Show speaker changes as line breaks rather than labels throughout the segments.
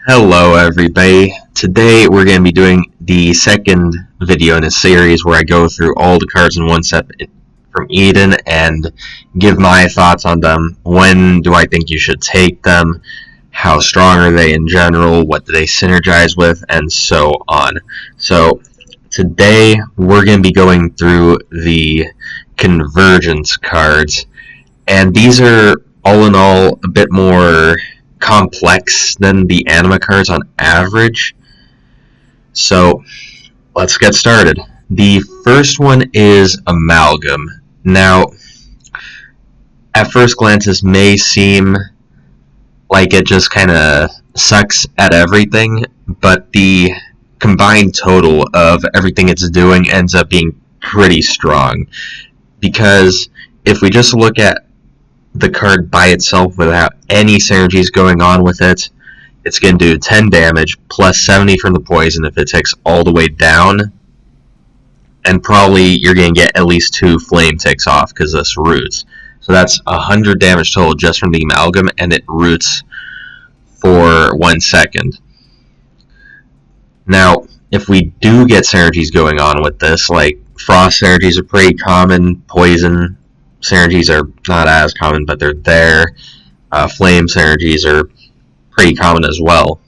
Hello everybody. Today we're going to be doing the second video in a series where I go through all the cards in one set from Eden and give my thoughts on them. When do I think you should take them? How strong are they in general? What do they synergize with? And so on. So today we're going to be going through the Convergence cards, and these are all in all a bit more complex than the anima cards on average. So let's get started. The first one is Amalgam. Now, at first glance, this may seem like it just kind of sucks at everything, but the combined total of everything it's doing ends up being pretty strong. Because if we just look at the card by itself without any synergies going on with it, it's going to do 10 damage plus 70 from the poison if it takes all the way down, and probably you're going to get at least 2 flame ticks off because this roots. So that's 100 damage total just from the Amalgam, and it roots for 1 second. Now, if we do get synergies going on with this, like frost synergies are pretty common, poison synergies are not as common, but they're there. Flame synergies are pretty common as well.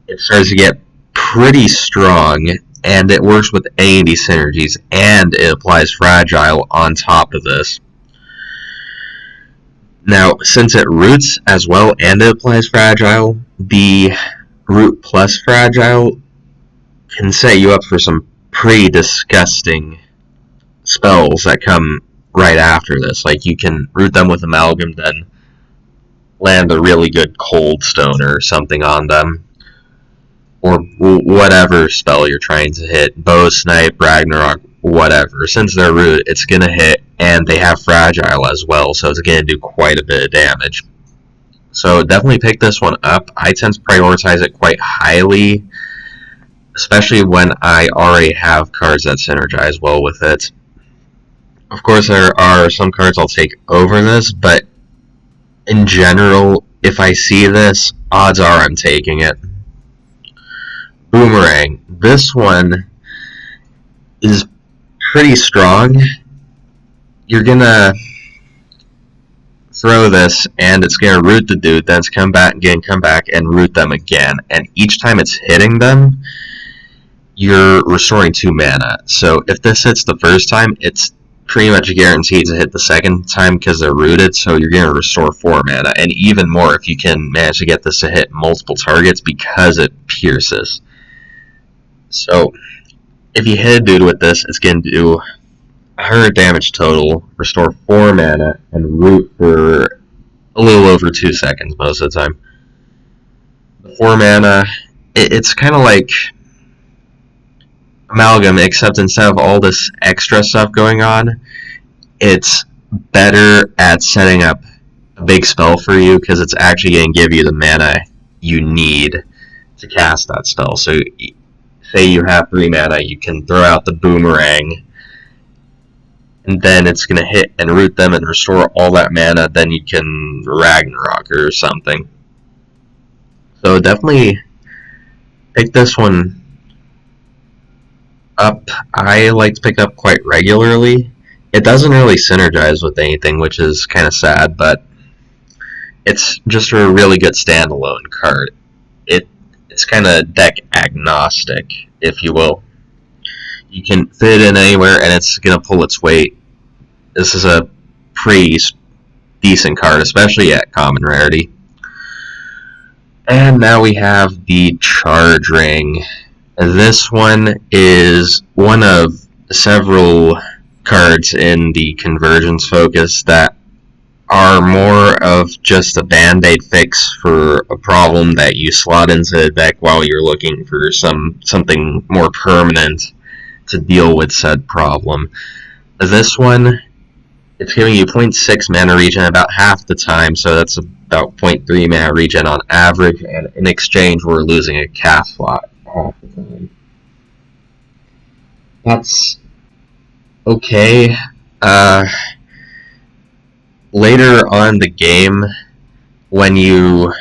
It starts to get pretty strong, and it works with any of these synergies, and it applies Fragile on top of this. Now, since it roots as well and it applies Fragile, the root plus Fragile can set you up for some pretty disgusting spells that come right after this. Like, you can root them with Amalgam, then land a really good Cold Stone or something on them, or whatever spell you're trying to hit. Bow, Snipe, Ragnarok, whatever. Since they're root, it's going to hit, and they have Fragile as well, so it's going to do quite a bit of damage. So definitely pick this one up. I tend to prioritize it quite highly, especially when I already have cards that synergize well with it. Of course, there are some cards I'll take over this, but in general, if I see this, odds are I'm taking it. Boomerang. This one is pretty strong. You're gonna throw this, and it's gonna root the dude, then it's come back again, come back, and root them again. And each time it's hitting them, you're restoring 2 mana. So if this hits the first time, it's pretty much guaranteed to hit the second time because they're rooted, so you're going to restore 4 mana, and even more if you can manage to get this to hit multiple targets because it pierces. So if you hit a dude with this, it's going to do 100 damage total, restore 4 mana, and root for a little over 2 seconds most of the time. The 4 mana, it's kind of like Amalgam, except instead of all this extra stuff going on, it's better at setting up a big spell for you because it's actually going to give you the mana you need to cast that spell. So say you have 3 mana, you can throw out the Boomerang, and then it's going to hit and root them and restore all that mana, then you can Ragnarok or something. So definitely pick this one up. I like to pick up quite regularly. It doesn't really synergize with anything, which is kind of sad, but it's just a really good standalone card. It's kind of deck agnostic, if you will. You can fit it in anywhere, and it's going to pull its weight. This is a pretty decent card, especially at common rarity. And now we have the Charge Ring. This one is one of several cards in the Convergence focus that are more of just a band-aid fix for a problem that you slot into the deck while you're looking for something more permanent to deal with said problem. This one, it's giving you 0.6 mana regen about half the time, so that's about 0.3 mana regen on average, and in exchange we're losing a cast slot half the time. That's okay. Later on in the game, when you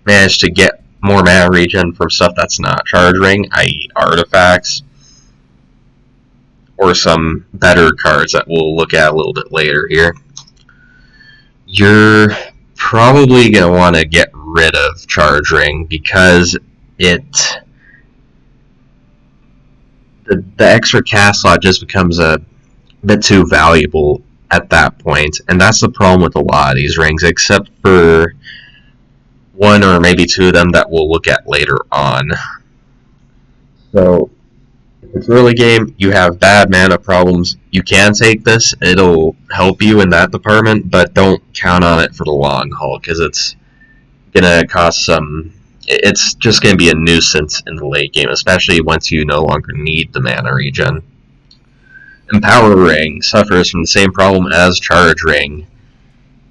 manage to get more mana regen from stuff that's not Charge Ring, i.e. artifacts, or some better cards that we'll look at a little bit later here, you're probably going to want to get rid of Charge Ring because the extra cast slot just becomes a bit too valuable at that point, and that's the problem with a lot of these rings, except for one or maybe two of them that we'll look at later on. So, if it's early game, you have bad mana problems, you can take this, it'll help you in that department, but don't count on it for the long haul, because it's gonna cost it's just gonna be a nuisance in the late game, especially once you no longer need the mana regen. Empower Ring suffers from the same problem as Charge Ring.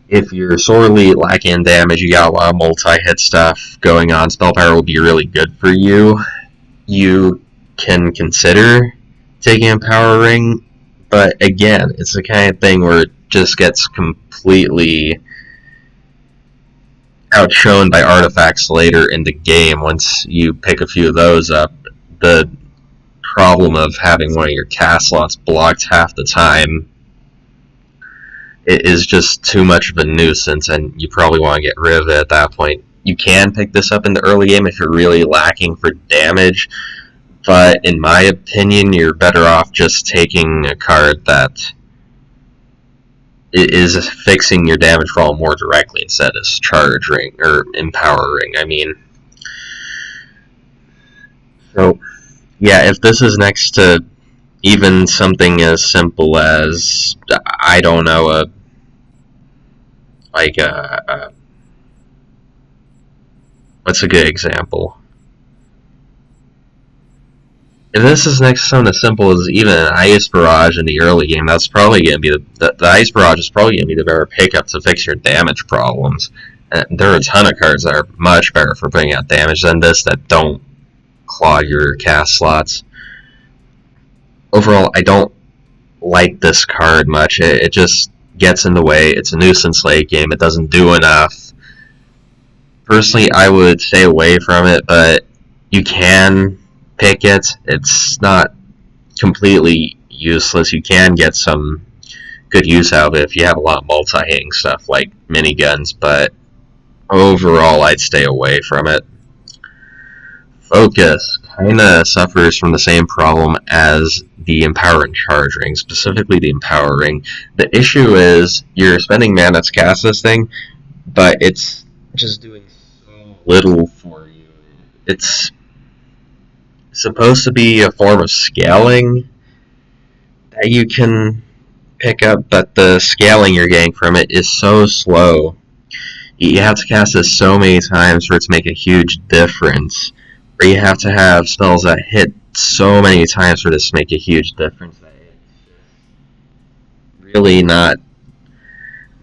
If you're sorely lacking damage, you got a lot of multi-hit stuff going on, Spell Power will be really good for you. You can consider taking Empower Ring, but again, it's the kind of thing where it just gets completely outshone by artifacts later in the game. Once you pick a few of those up, the problem of having one of your cast slots blocked half the time, it is just too much of a nuisance, and you probably want to get rid of it at that point. You can pick this up in the early game if you're really lacking for damage, but in my opinion, you're better off just taking a card that is fixing your damage problem more directly instead of Charge Ring, or Empower Ring, I mean. So, yeah, if this is next to even something as simple as, I don't know, what's a good example? If this is next to something as simple as even an Ice Barrage in the early game, that's probably going to be the Ice Barrage is probably going to be the better pickup to fix your damage problems. And there are a ton of cards that are much better for putting out damage than this that don't clog your cast slots. Overall, I don't like this card much. It just gets in the way. It's a nuisance late game. It doesn't do enough. Personally, I would stay away from it, but you can pick it. It's not completely useless. You can get some good use out of it if you have a lot of multi-hitting stuff like miniguns, but overall I'd stay away from it. Focus kinda suffers from the same problem as the Empower and Charge Ring, specifically the Empower Ring. The issue is you're spending mana to cast this thing, but it's just doing so little for you. It's supposed to be a form of scaling that you can pick up, but the scaling you're getting from it is so slow. You have to cast this so many times for it to make a huge difference, or you have to have spells that hit so many times for this to make a huge difference that it's really not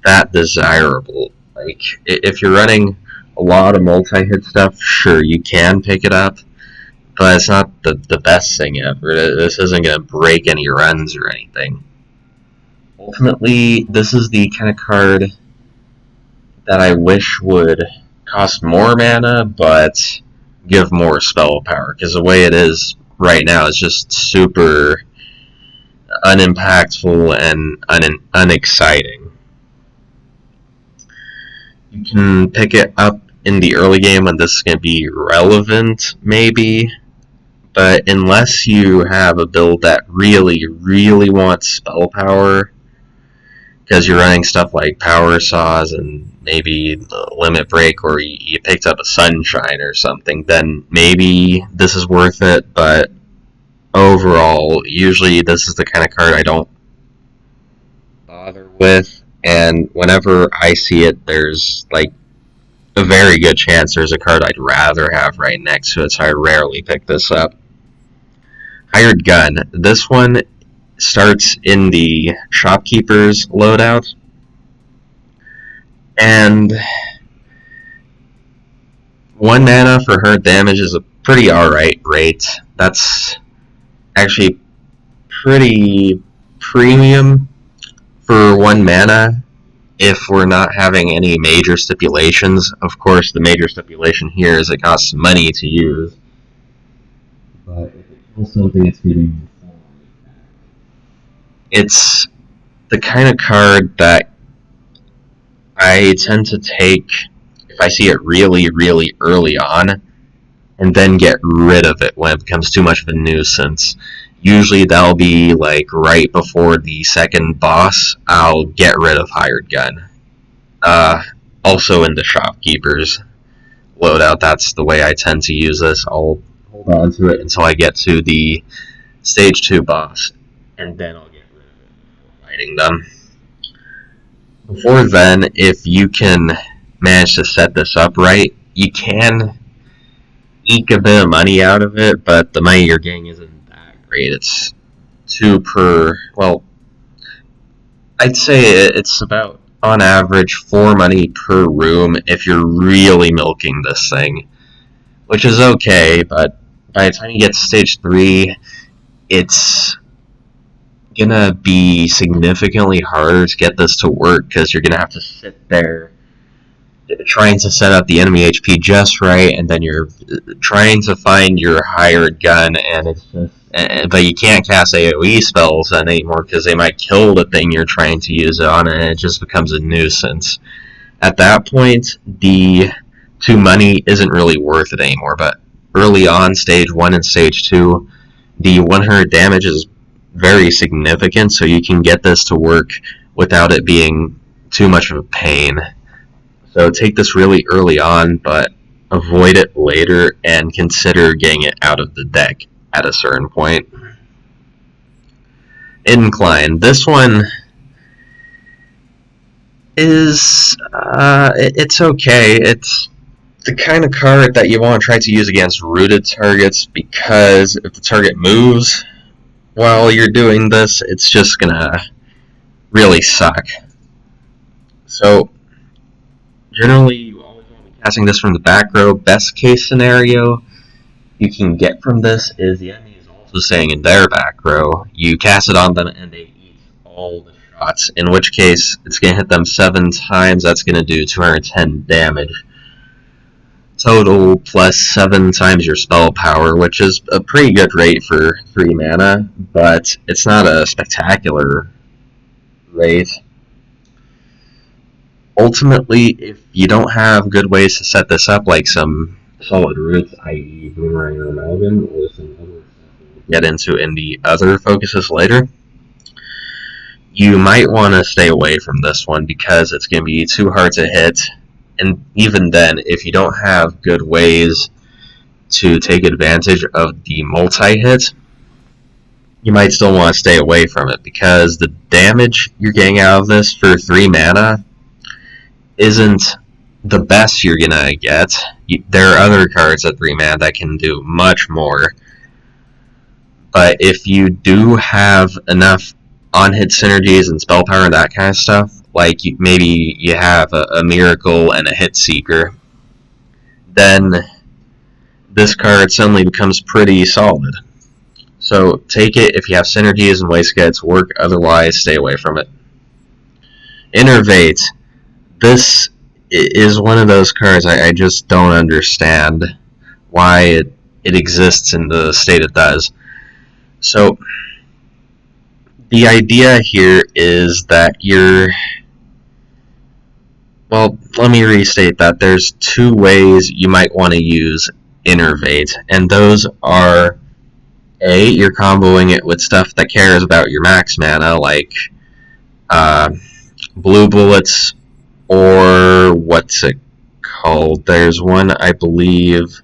that desirable. Like, if you're running a lot of multi-hit stuff, sure, you can pick it up, but it's not the best thing ever. This isn't going to break any runs or anything. Ultimately, this is the kind of card that I wish would cost more mana, but give more spell power, because the way it is right now is just super unimpactful and unexciting. You can pick it up in the early game when this is going to be relevant, maybe, but unless you have a build that really, really wants spell power, because you're running stuff like Power Saws and maybe Limit Break, or you picked up a Sunshine or something, then maybe this is worth it, but overall, usually this is the kind of card I don't bother with, and whenever I see it, there's like a very good chance there's a card I'd rather have right next to it, so I rarely pick this up. Hired Gun. This one starts in the Shopkeeper's loadout, and 1 mana for hurt damage is a pretty alright rate. That's actually pretty premium for 1 mana if we're not having any major stipulations. Of course, the major stipulation here is it costs money to use. But if it kills something, it's giving it's the kind of card that I tend to take if I see it really, really early on, and then get rid of it when it becomes too much of a nuisance. Usually that'll be like right before the second boss. I'll get rid of Hired Gun. Also in the Shopkeeper's loadout, that's the way I tend to use this. I'll hold on to it until I get to the Stage 2 boss, and then I'll get rid of it before fighting them. Before then, if you can manage to set this up right, you can eke a bit of money out of it, but the money you're getting isn't that great. It's 2 per, well, I'd say it's about, on average, 4 money per room if you're really milking this thing, which is okay, but by the time you get to Stage 3, it's gonna be significantly harder to get this to work, because you're gonna have to sit there trying to set up the enemy HP just right, and then you're trying to find your Hired Gun, and it's just, but you can't cast AoE spells anymore because they might kill the thing you're trying to use it on, and it just becomes a nuisance. At that point, the 2 money isn't really worth it anymore, but early on, Stage 1 and Stage 2, the 100 damage is very significant, so you can get this to work without it being too much of a pain. So take this really early on, but avoid it later, and consider getting it out of the deck at a certain point. Incline. This one is, it's okay. It's the kind of card that you want to try to use against rooted targets, because if the target moves while you're doing this, it's just gonna really suck. So generally, you always want to be casting this from the back row. Best case scenario you can get from this is the enemy is also staying in their back row. You cast it on them and they eat all the shots, in which case it's going to hit them 7 times. That's going to do 210 damage total, plus 7 times your spell power, which is a pretty good rate for 3 mana, but it's not a spectacular rate. Ultimately, if you don't have good ways to set this up, like some solid roots, i.e. Boomerang or Amalgam, or some other stuff we'll get into in the other focuses later, you might want to stay away from this one, because it's going to be too hard to hit. And even then, if you don't have good ways to take advantage of the multi-hit, you might still want to stay away from it, because the damage you're getting out of this for 3 mana isn't the best you're gonna get. There are other cards at 3 mana that can do much more, but if you do have enough on-hit synergies and spell power and that kind of stuff, like maybe you have a Miracle and a Hit Seeker, then this card suddenly becomes pretty solid. So take it if you have synergies and ways to get it to work, otherwise stay away from it. Innervates. This is one of those cards I just don't understand why it exists in the state it does. So the idea here is that well, let me restate that. There's 2 ways you might want to use Innervate, and those are A, you're comboing it with stuff that cares about your max mana, like blue bullets, or what's it called? There's one, I believe,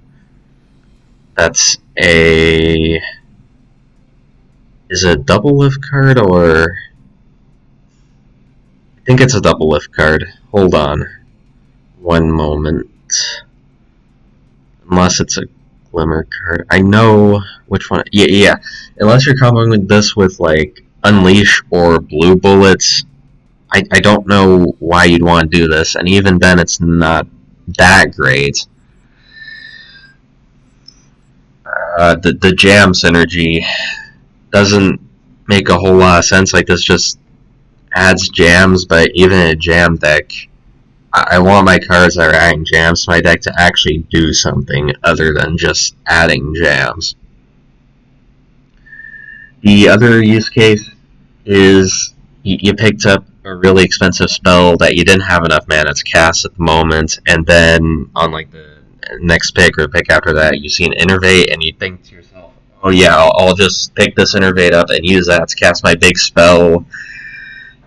that's a... Is it a double lift card, or... I think it's a double lift card. Hold on. One moment. Unless it's a glimmer card. I know which one... Yeah. Unless you're comboing this with, like, Unleash or blue bullets, I don't know why you'd want to do this, and even then it's not that great. The jam synergy doesn't make a whole lot of sense. Like, this just adds jams, but even in a jam deck, I want my cards that are adding jams to my deck to actually do something other than just adding jams. The other use case is you picked up a really expensive spell that you didn't have enough mana to cast at the moment, and then on like the next pick or the pick after that, you see an Innervate, and you think to yourself, oh yeah, I'll just pick this Innervate up and use that to cast my big spell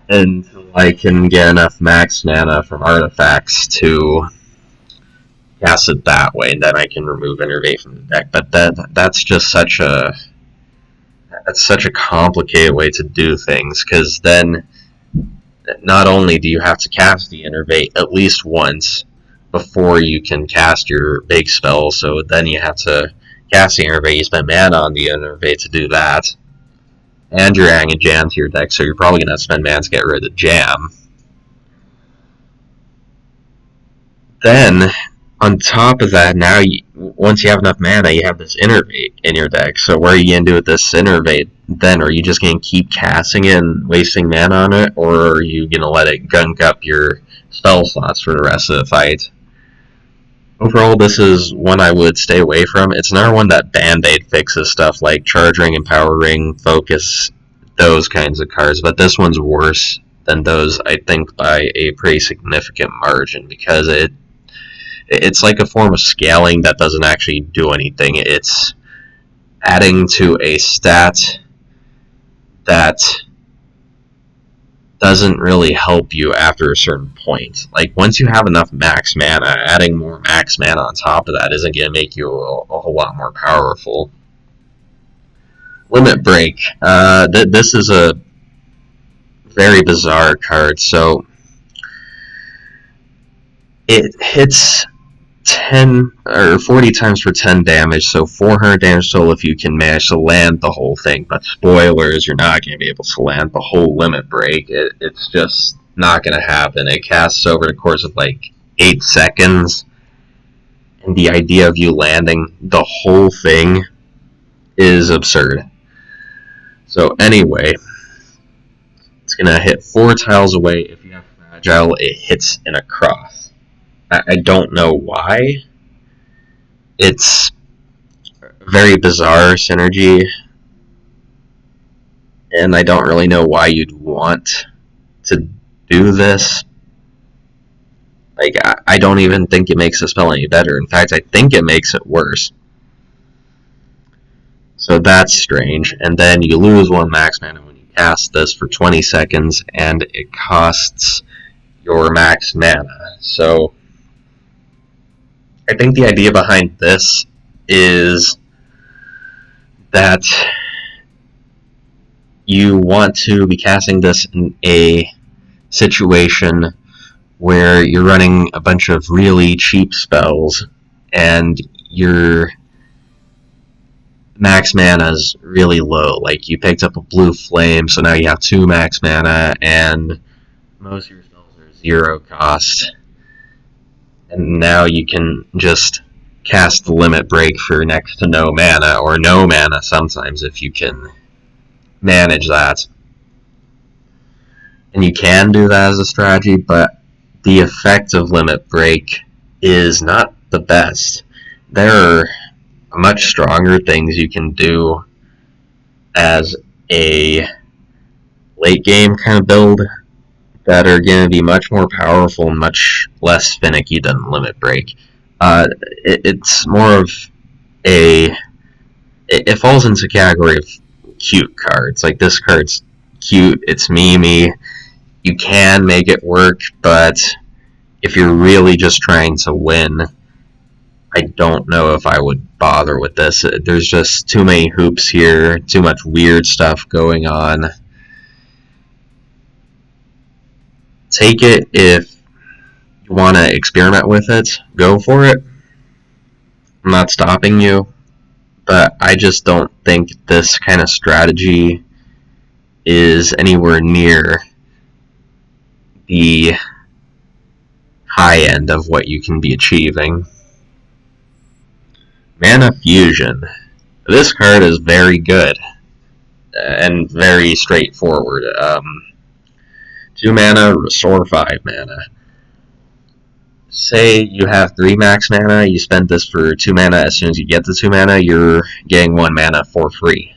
until I can get enough max mana from artifacts to cast it that way, and then I can remove Innervate from the deck. But that's just such a complicated way to do things, because then not only do you have to cast the Innervate at least once before you can cast your big spell, so then you have to cast the Innervate, you spend mana on the Innervate to do that, and you're adding a jam to your deck, so you're probably going to spend mana to get rid of the jam. Then, on top of that, now once you have enough mana, you have this Innervate in your deck, so what are you going to do with this Innervate then? Are you just going to keep casting it and wasting mana on it, or are you going to let it gunk up your spell slots for the rest of the fight? Overall, this is one I would stay away from. It's another one that Band-Aid fixes stuff like Charge Ring and Power Ring, Focus, those kinds of cards, but this one's worse than those, I think, by a pretty significant margin, because it's like a form of scaling that doesn't actually do anything. It's adding to a stat that doesn't really help you after a certain point. Like, once you have enough max mana, adding more max mana on top of that isn't going to make you a whole lot more powerful. Limit Break. This is a very bizarre card. So, it hits 10 or 40 times for 10 damage, so 400 damage total if you can manage to land the whole thing. But spoilers, you're not going to be able to land the whole Limit Break. It's just not going to happen. It casts over the course of like 8 seconds, and the idea of you landing the whole thing is absurd. So anyway, it's going to hit 4 tiles away. If you have Fragile, it hits in a cross. I don't know why. It's a very bizarre synergy, and I don't really know why you'd want to do this. Like, I don't even think it makes the spell any better. In fact, I think it makes it worse. So that's strange. And then you lose 1 max mana when you cast this for 20 seconds, and it costs your max mana. So I think the idea behind this is that you want to be casting this in a situation where you're running a bunch of really cheap spells and your max mana is really low. Like, you picked up a blue flame, so now you have 2 max mana, and most of your spells are 0 cost. And now you can just cast the Limit Break for next to no mana, or no mana sometimes if you can manage that. And you can do that as a strategy, but the effect of Limit Break is not the best. There are much stronger things you can do as a late game kind of build that are going to be much more powerful and much less finicky than Limit Break. It's more of a... It falls into the category of cute cards. Like, this card's cute, it's memey, you can make it work, but if you're really just trying to win, I don't know if I would bother with this. There's just too many hoops here, too much weird stuff going on. Take it if you want to experiment with it, go for it. I'm not stopping you, but I just don't think this kind of strategy is anywhere near the high end of what you can be achieving. Mana Fusion. This card is very good and very straightforward. 2 mana, restore 5 mana. Say you have 3 max mana, you spend this for 2 mana. As soon as you get the 2 mana, you're getting 1 mana for free.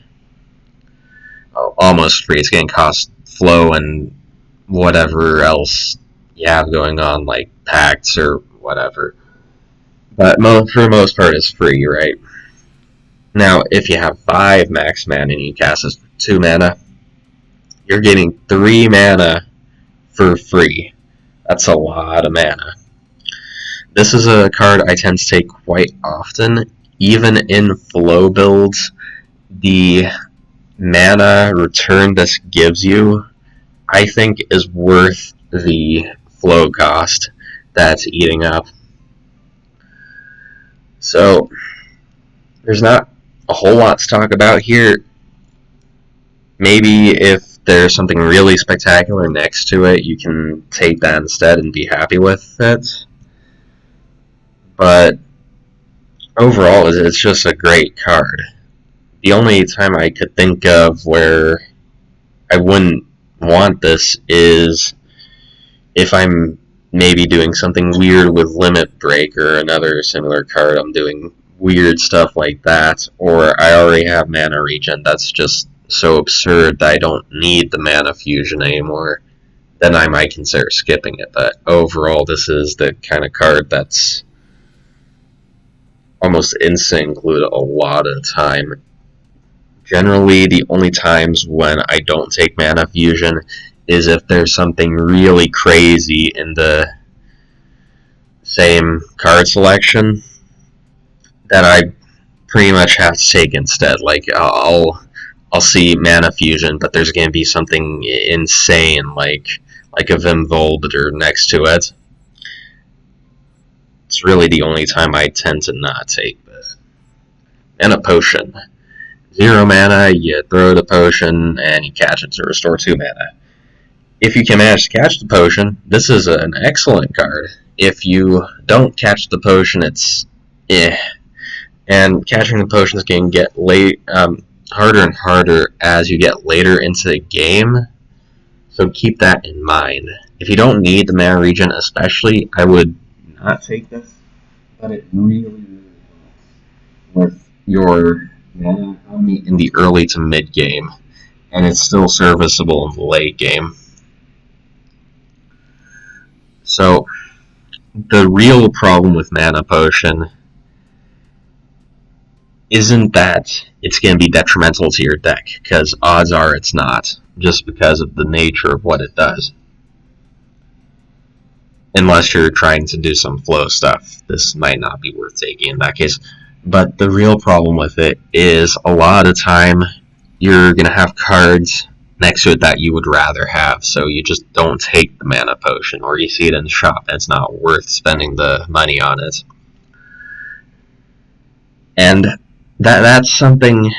Oh, almost free. It's getting cost flow and whatever else you have going on, like pacts or whatever. But for the most part, it's free, right? Now, if you have 5 max mana and you cast this for 2 mana, you're getting 3 mana for free. That's a lot of mana. This is a card I tend to take quite often. Even in flow builds, the mana return this gives you, I think, is worth the flow cost that's eating up. So, there's not a whole lot to talk about here. Maybe if there's something really spectacular next to it, you can take that instead and be happy with it. But overall, it's just a great card. The only time I could think of where I wouldn't want this is if I'm maybe doing something weird with Limit Break or another similar card. I'm doing weird stuff like that, or I already have mana regen that's just so absurd that I don't need the mana fusion anymore. Then I might consider skipping it. But overall, this is the kind of card that's almost instant include a lot of the time. Generally, the only times when I don't take mana fusion is if there's something really crazy in the same card selection that I pretty much have to take instead. Like, I'll see mana fusion, but there's going to be something insane like a Vimvolder next to it. It's really the only time I tend to not take this. And a potion. 0 mana, you throw the potion, and you catch it to restore 2 mana. If you can manage to catch the potion, this is an excellent card. If you don't catch the potion, it's eh. And catching the potion is going to get harder and harder as you get later into the game, so keep that in mind. If you don't need the mana regen especially, I would not take this, but it really helps with your mana economy in the early to mid game, and it's still serviceable in the late game. So, the real problem with Mana Potion isn't that it's going to be detrimental to your deck, because odds are it's not, just because of the nature of what it does. Unless you're trying to do some flow stuff, this might not be worth taking in that case. But the real problem with it is a lot of the time you're going to have cards next to it that you would rather have, so you just don't take the Mana Potion, or you see it in the shop and it's not worth spending the money on it. And that's something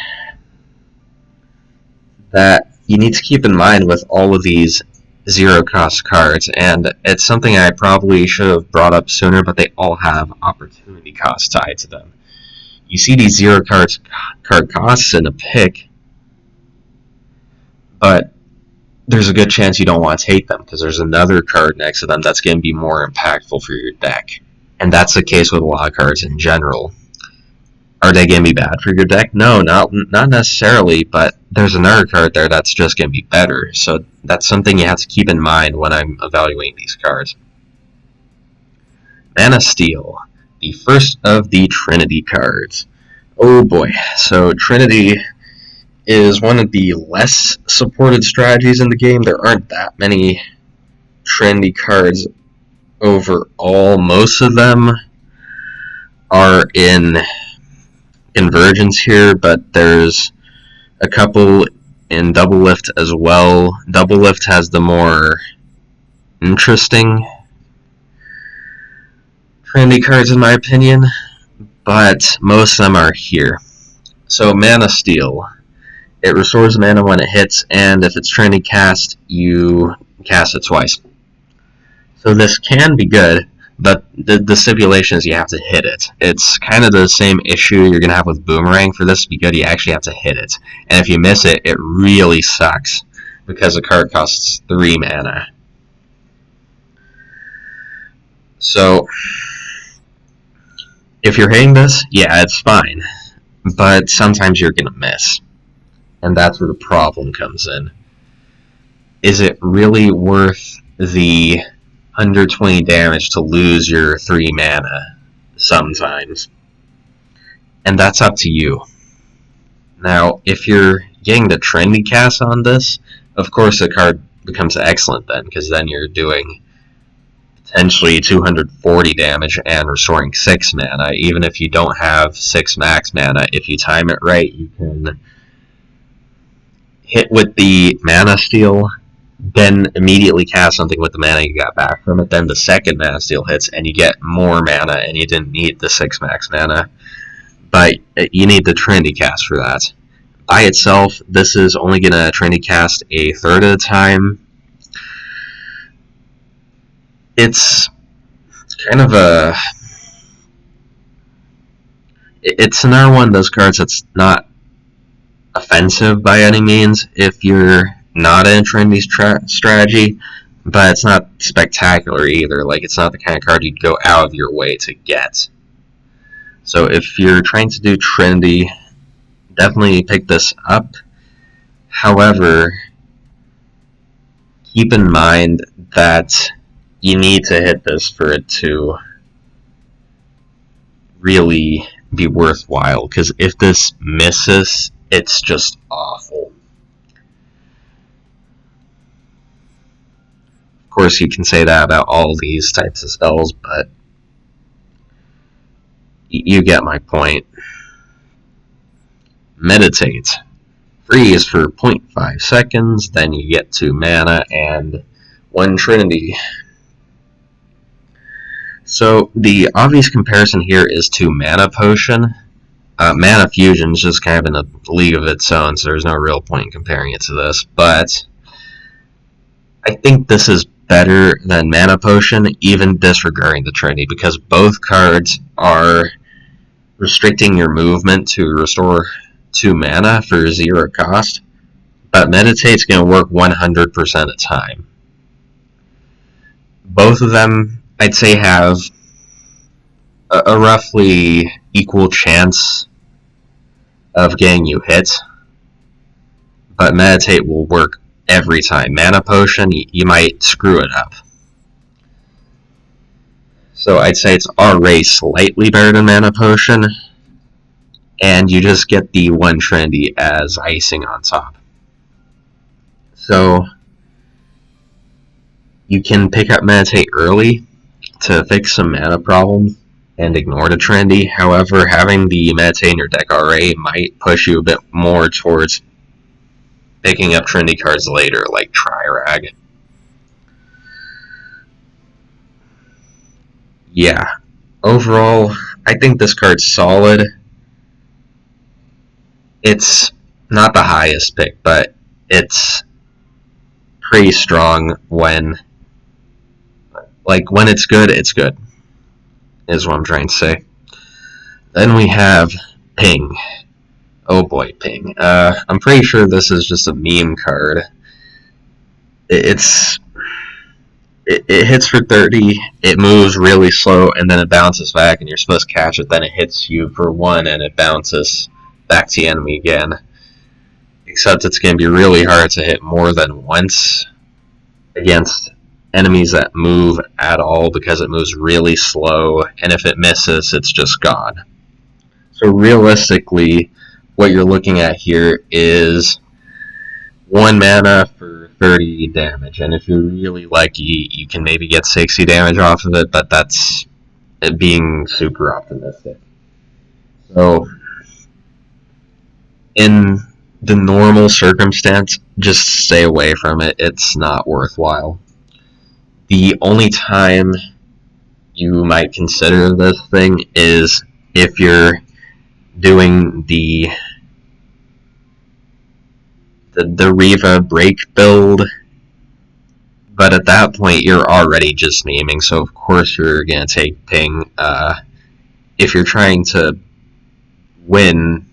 that you need to keep in mind with all of these zero-cost cards, and it's something I probably should have brought up sooner, but they all have opportunity costs tied to them. You see these card costs in a pick, but there's a good chance you don't want to take them, because there's another card next to them that's going to be more impactful for your deck. And that's the case with a lot of cards in general. Are they going to be bad for your deck? No, not necessarily, but there's another card there that's just going to be better. So that's something you have to keep in mind when I'm evaluating these cards. Mana Steal, the first of the Trinity cards. Oh boy, so Trinity is one of the less supported strategies in the game. There aren't that many Trinity cards overall. Most of them are in Convergence here, but there's a couple in Double Lift as well. Double Lift has the more interesting Trinity cards in my opinion, but most of them are here. So Mana Steal. It restores mana when it hits, and if it's Trinity cast, you cast it twice. So this can be good, but the stipulation is you have to hit it. It's kind of the same issue you're going to have with Boomerang. For this to be good, you actually have to hit it. And if you miss it, it really sucks, because the card costs 3 mana. So, if you're hitting this, yeah, it's fine. But sometimes you're gonna miss. And that's where the problem comes in. Is it really worth the 120 damage to lose your 3 mana sometimes? And that's up to you. Now, if you're getting the Trinity cast on this, of course the card becomes excellent then, because then you're doing potentially 240 damage and restoring 6 mana. Even if you don't have 6 max mana, if you time it right, you can hit with the mana steal, then immediately cast something with the mana you got back from it, then the second mana steal hits, and you get more mana, and you didn't need the 6 max mana. But you need the Trinity cast for that. By itself, this is only going to Trinity cast a third of the time. It's kind of a... It's another one of those cards that's not offensive by any means if you're not in Trinity strategy, but it's not spectacular either. Like, it's not the kind of card you'd go out of your way to get. So if you're trying to do Trinity, definitely pick this up. However, keep in mind that you need to hit this for it to really be worthwhile, because if this misses, it's just awful. Of course, you can say that about all these types of spells, but you get my point. Meditate. Freeze for 0.5 seconds, then you get 2 mana and 1 Trinity. So the obvious comparison here is to Mana Potion. Mana Fusion is just kind of in a league of its own, so there's no real point in comparing it to this, but I think this is better than Mana Potion, even disregarding the Trinity, because both cards are restricting your movement to restore 2 mana for 0 cost, but Meditate's going to work 100% of the time. Both of them, I'd say, have a roughly equal chance of getting you hit, but Meditate will work every time. Mana Potion, you might screw it up. So I'd say it's already slightly better than Mana Potion, and you just get the 1 Trinity as icing on top. So you can pick up Meditate early to fix some mana problems and ignore the Trinity. However, having the Meditate in your deck already might push you a bit more towards picking up Trinity cards later, like Tri-Rag. Yeah, overall, I think this card's solid. It's not the highest pick, but it's pretty strong when it's good, it's good, is what I'm trying to say. Then we have Ping. Oh boy, Ping. I'm pretty sure this is just a meme card. It hits for 30, it moves really slow, and then it bounces back, and you're supposed to catch it, then it hits you for 1, and it bounces back to the enemy again. Except it's going to be really hard to hit more than once against enemies that move at all, because it moves really slow, and if it misses, it's just gone. So realistically, what you're looking at here is 1 mana for 30 damage, and if you're really lucky, you can maybe get 60 damage off of it, but that's being super optimistic. So, in the normal circumstance, just stay away from it. It's not worthwhile. The only time you might consider this thing is if you're doing the Riva break build, but at that point you're already just memeing, so of course you're going to take Ping. If you're trying to win,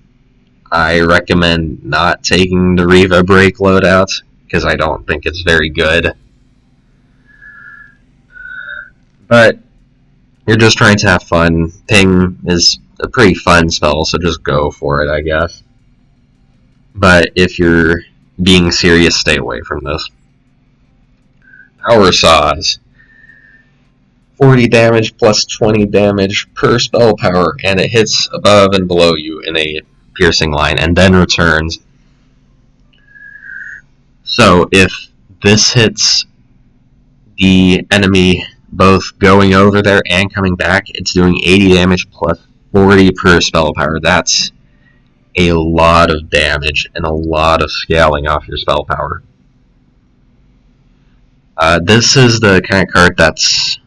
I recommend not taking the Riva break loadout, because I don't think it's very good. But you're just trying to have fun, ping is a pretty fun spell, so just go for it, I guess. But if you're being serious, stay away from this. Power Saws. 40 damage plus 20 damage per spell power, and it hits above and below you in a piercing line, and then returns. So if this hits the enemy both going over there and coming back, it's doing 80 damage plus 40 per spell power. That's a lot of damage and a lot of scaling off your spell power. This is the kind of card that's,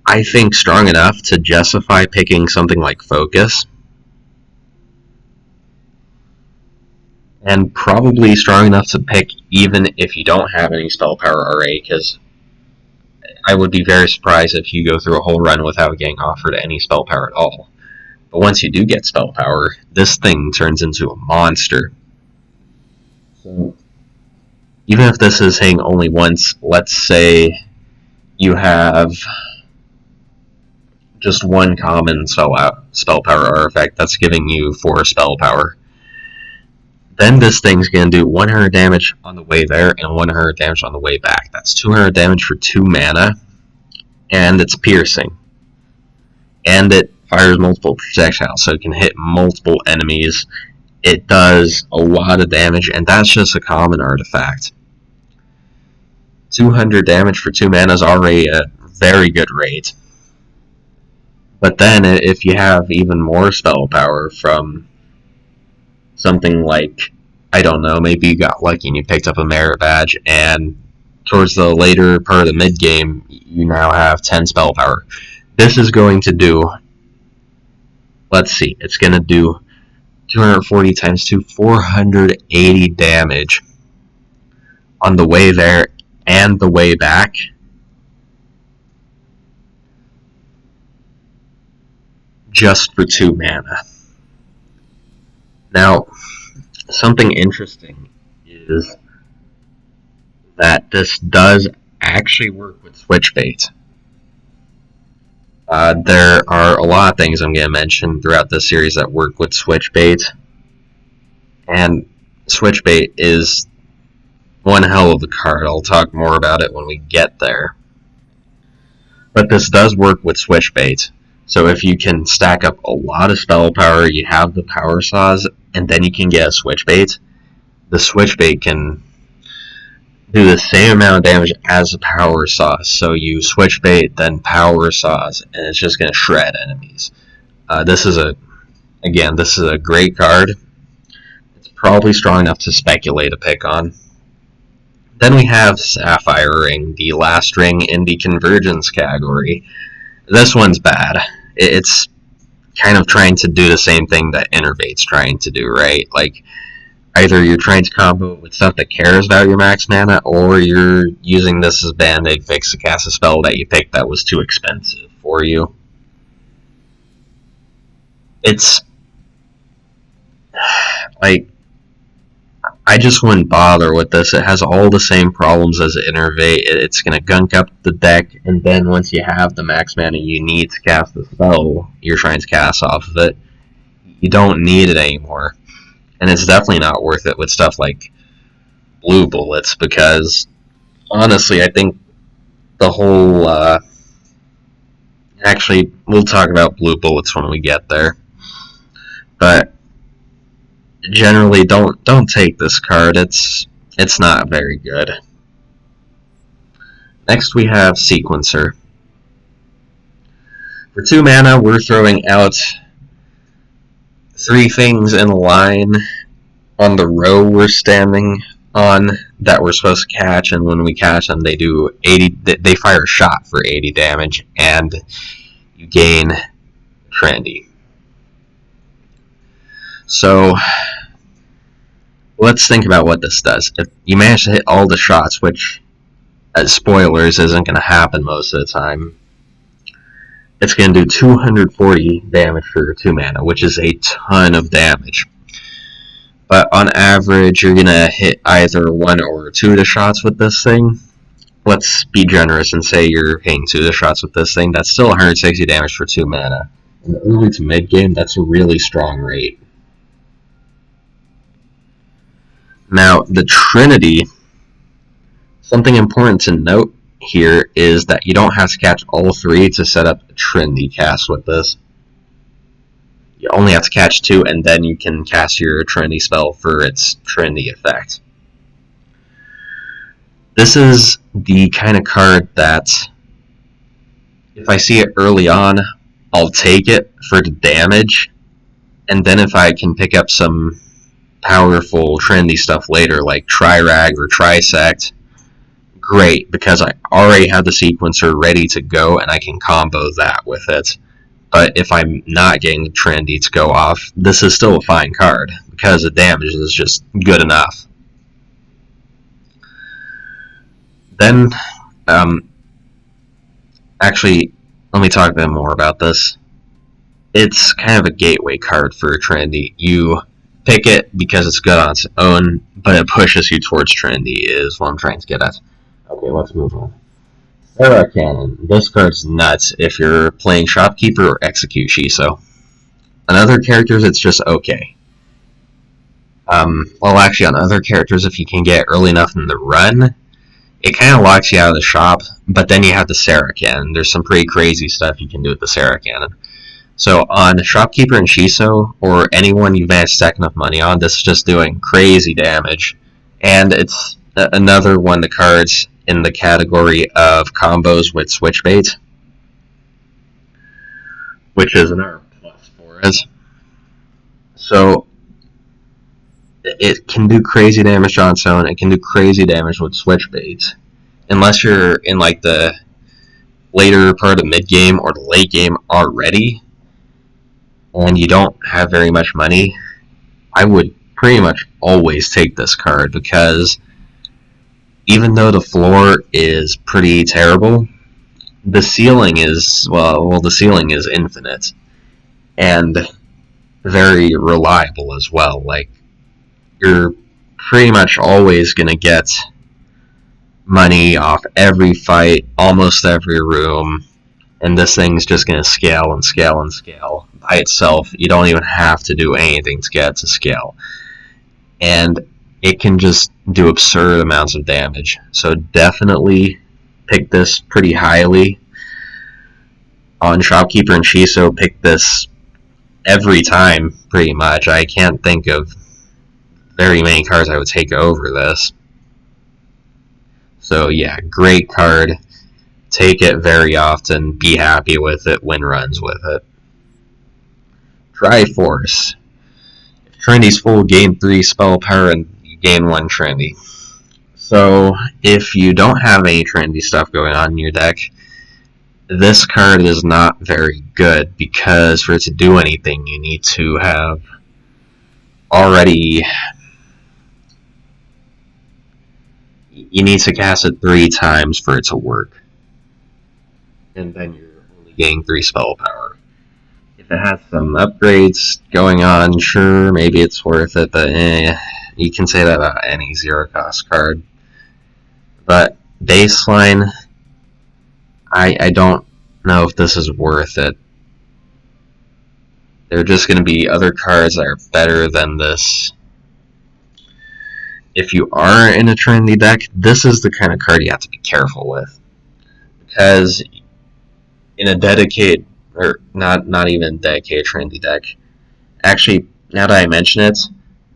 I think, strong enough to justify picking something like Focus. And probably strong enough to pick even if you don't have any spell power already, because I would be very surprised if you go through a whole run without getting offered any spell power at all. But once you do get spell power, this thing turns into a monster. So even if this is hitting only once, let's say you have just one common spell power artifact that's giving you 4 spell power. Then this thing's going to do 100 damage on the way there and 100 damage on the way back. That's 200 damage for 2 mana, and it's piercing. And it fires multiple projectiles, so it can hit multiple enemies. It does a lot of damage, and that's just a common artifact. 200 damage for 2 mana is already a very good rate. But then, if you have even more spell power from something like, I don't know, maybe you got lucky and you picked up a merit badge, and towards the later part of the mid-game, you now have 10 spell power. This is going to do, let's see, it's going to do 240 times 2, 480 damage on the way there and the way back. Just for 2 mana. Now, something interesting is that this does actually work with switch bait. There are a lot of things I'm going to mention throughout this series that work with switch bait, and switch bait is one hell of a card. I'll talk more about it when we get there. But this does work with switch bait. So if you can stack up a lot of spell power, you have the power saws, and then you can get a switch bait, the switch bait can do the same amount of damage as a power saw. So you switch bait, then power saws, and it's just going to shred enemies. This is a great card. It's probably strong enough to speculate a pick on. Then we have Sapphire Ring, the last ring in the Convergence category. This one's bad. It's kind of trying to do the same thing that Innervates trying to do, right? Like, either you're trying to combo with stuff that cares about your max mana, or you're using this as Band-Aid fix to cast a spell that you picked that was too expensive for you. It's like, I just wouldn't bother with this. It has all the same problems as Innervate. It's going to gunk up the deck, and then once you have the max mana you need to cast the spell you're trying to cast off of it, you don't need it anymore. And it's definitely not worth it with stuff like blue bullets, because honestly, I think the whole... actually, we'll talk about blue bullets when we get there. But generally, don't take this card. It's not very good. Next we have Sequencer. For 2 mana, we're throwing out 3 things in a line on the row we're standing on that we're supposed to catch, and when we catch them, they do 80. They fire a shot for 80 damage, and you gain Trinity. So let's think about what this does. If you manage to hit all the shots, which, as spoilers, isn't going to happen most of the time, it's going to do 240 damage for 2 mana, which is a ton of damage. But on average, you're going to hit either 1 or 2 of the shots with this thing. let's be generous and say you're hitting 2 the shots with this thing. That's still 160 damage for 2 mana. In the early to mid game, that's a really strong rate. Now, the Trinity, something important to note here is that you don't have to catch all 3 to set up a Trinity cast with this. You only have to catch 2, and then you can cast your Trinity spell for its Trinity effect. This is the kind of card that, if I see it early on, I'll take it for the damage, and then if I can pick up some powerful Trinity stuff later, like Trirag or Trisect, great, because I already have the sequencer ready to go, and I can combo that with it. But if I'm not getting the Trinity to go off, this is still a fine card, because the damage is just good enough. Then, actually, let me talk a bit more about this. It's kind of a gateway card for Trinity. You pick it because it's good on its own, but it pushes you towards Trinity, is what I'm trying to get at. Okay, let's move on. Sarah Cannon. This card's nuts if you're playing Shopkeeper or Execute Shiso. On other characters, it's just okay. Well, actually, on other characters, if you can get early enough in the run, it kind of locks you out of the shop, but then you have the Sarah Cannon. There's some pretty crazy stuff you can do with the Sarah Cannon. So on Shopkeeper and Shiso, or anyone you've managed to stack enough money on, this is just doing crazy damage. And it's another one of the cards in the category of combos with Switchbait, which is an R+ for us. So it can do crazy damage on its own. It can do crazy damage with Switchbait. Unless you're in like the later part of mid game or the late game already, and you don't have very much money, I would pretty much always take this card, because even though the floor is pretty terrible, the ceiling is, well, the ceiling is infinite, and very reliable as well. Like, you're pretty much always going to get money off every fight, almost every room, and this thing's just going to scale and scale and scale by itself. You don't even have to do anything to get it to scale. And it can just do absurd amounts of damage. So definitely pick this pretty highly. On Shopkeeper and Shiso, pick this every time, pretty much. I can't think of very many cards I would take over this. So yeah, great card. Take it very often, be happy with it, win runs with it. Triforce. If Trinity's full, gain 3 spell power and you gain 1 Trinity. So if you don't have any Trinity stuff going on in your deck, this card is not very good, because for it to do anything, you need to have already... You need to cast it 3 times for it to work. And then you're only getting 3 spell power. If it has some upgrades going on, sure, maybe it's worth it, but you can say that about any 0-cost card. But baseline, I don't know if this is worth it. There are just going to be other cards that are better than this. If you are in a Trinity deck, this is the kind of card you have to be careful with. Because in a dedicated, or not even dedicated Trinity deck, actually, now that I mention it,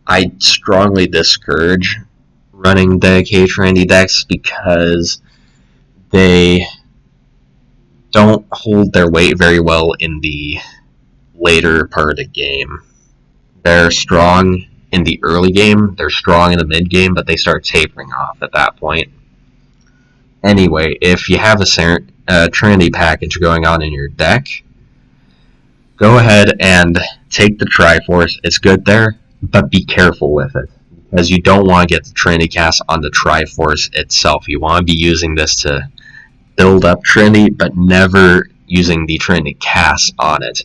I strongly discourage running dedicated Trinity decks, because they don't hold their weight very well in the later part of the game. They're strong in the early game, they're strong in the mid game, but they start tapering off at that point. Anyway, if you have a Trinity package going on in your deck, go ahead and take the Triforce. It's good there, but be careful with it, because you don't want to get the Trinity cast on the Triforce itself. You want to be using this to build up Trinity, but never using the Trinity cast on it.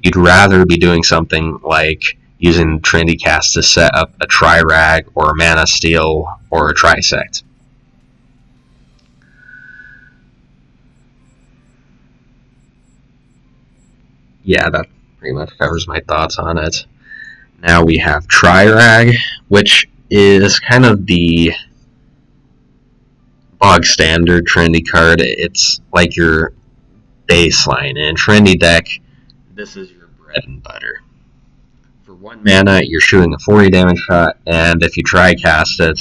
You'd rather be doing something like using Trinity cast to set up a Trirag or a Mana Steel or a Trisect. yeah, that pretty much covers my thoughts on it. Now we have Tri-Rag, which is kind of the bog standard Trinity card. It's like your baseline. In Trinity deck, this is your bread and butter. For 1 mana, you're shooting a 40 damage shot, and if you try cast it,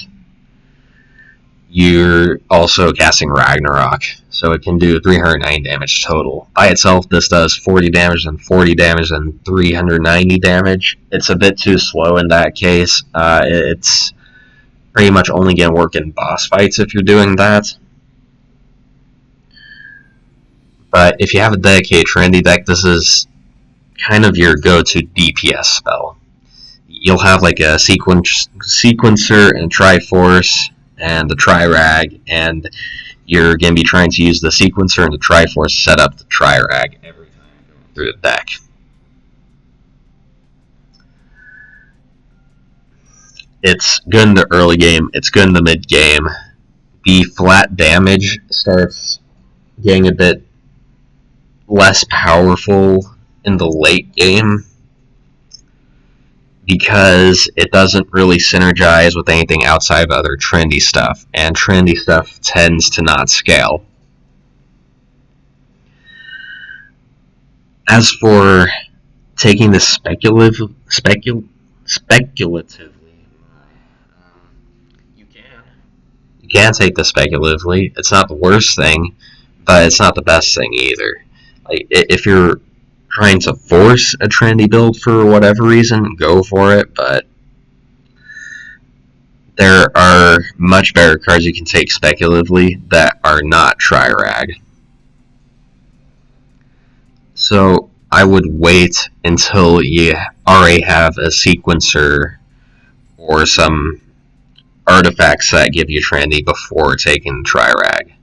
you're also casting Ragnarok. So it can do 309 damage total. By itself, this does 40 damage and 40 damage and 390 damage. It's a bit too slow in that case. It's pretty much only going to work in boss fights if you're doing that. But if you have a dedicated Trinity deck, this is kind of your go-to DPS spell. You'll have like a sequencer and Triforce and the Tri-Rag, and you're going to be trying to use the sequencer and the Triforce to set up the Tri-Rag every time you go through the deck. It's good in the early game, it's good in the mid game. The flat damage starts getting a bit less powerful in the late game because it doesn't really synergize with anything outside of other trendy stuff, and trendy stuff tends to not scale. As for taking this speculatively, you can take this speculatively. It's not the worst thing, but it's not the best thing either. Like, if you're trying to force a trendy build for whatever reason, go for it, but there are much better cards you can take speculatively that are not Tri-Rag. So I would wait until you already have a sequencer or some artifacts that give you trendy before taking Tri-Rag.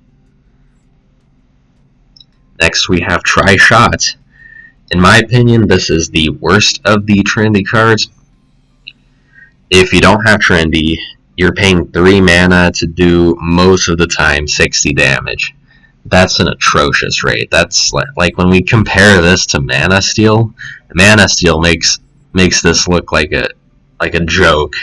Next we have Tri-Shot. In my opinion, this is the worst of the trendy cards. If you don't have trendy, you're paying 3 mana to do most of the time 60 damage. That's an atrocious rate. That's like when we compare this to Mana Steal, Mana Steal makes this look like a joke.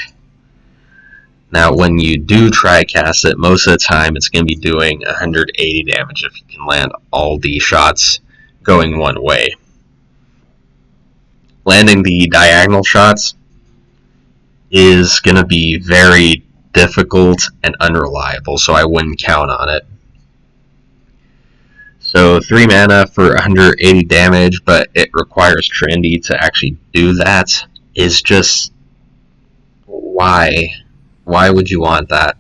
Now, when you do try cast it, most of the time it's going to be doing 180 damage if you can land all the shots going one way. Landing the diagonal shots is going to be very difficult and unreliable, so I wouldn't count on it. So 3 mana for 180 damage, but it requires trendy to actually do that, is just... why? Why would you want that?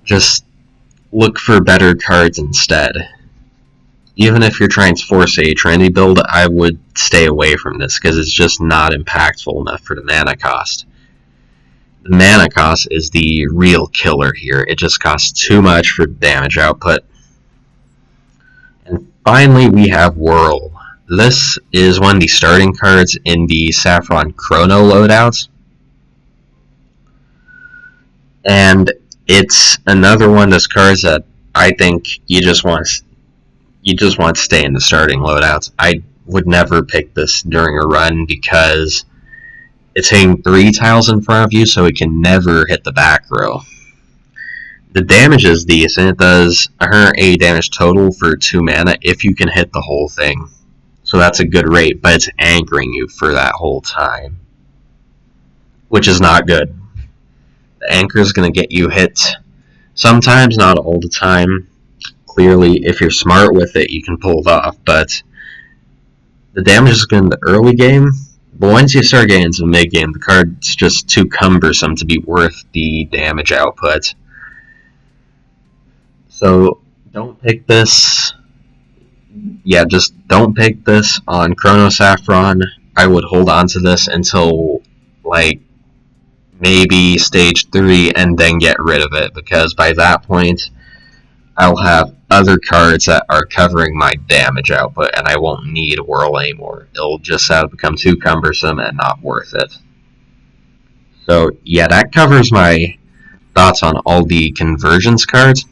Just look for better cards instead. Even if you're trying to force a trendy build, I would stay away from this because it's just not impactful enough for the mana cost. The mana cost is the real killer here. It just costs too much for damage output. And finally, we have Whirl. This is one of the starting cards in the Saffron Chrono loadouts. And it's another one of those cards that I think you just want to stay in the starting loadouts. I would never pick this during a run because it's hitting 3 tiles in front of you, so it can never hit the back row. The damage is decent. It does 180 damage total for 2 mana if you can hit the whole thing. So that's a good rate, but it's anchoring you for that whole time, which is not good. The anchor is going to get you hit sometimes, not all the time. Clearly, if you're smart with it, you can pull it off, but the damage is good in the early game, but once you start getting into the mid game, the card's just too cumbersome to be worth the damage output. So don't pick this. Yeah, just don't pick this on Chrono Saffron. I would hold on to this until like maybe stage 3 and then get rid of it, because by that point I'll have other cards that are covering my damage output and I won't need Whirl anymore. It'll just have become too cumbersome and not worth it. So yeah, that covers my thoughts on all the Convergence cards.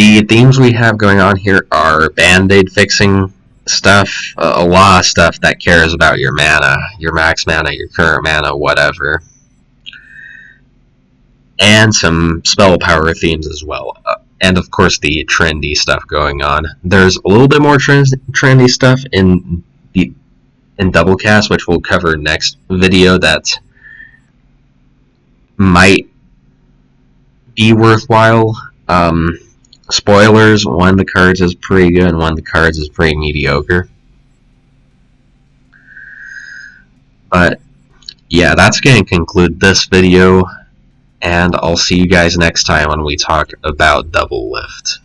The themes we have going on here are band-aid fixing stuff, a lot of stuff that cares about your mana, your max mana, your current mana, whatever. And some spell power themes as well. And of course the trendy stuff going on. There's a little bit more trendy stuff in double cast, which we'll cover next video, that might be worthwhile. Spoilers, one of the cards is pretty good and one of the cards is pretty mediocre. But yeah, that's going to conclude this video, and I'll see you guys next time when we talk about Double Lift.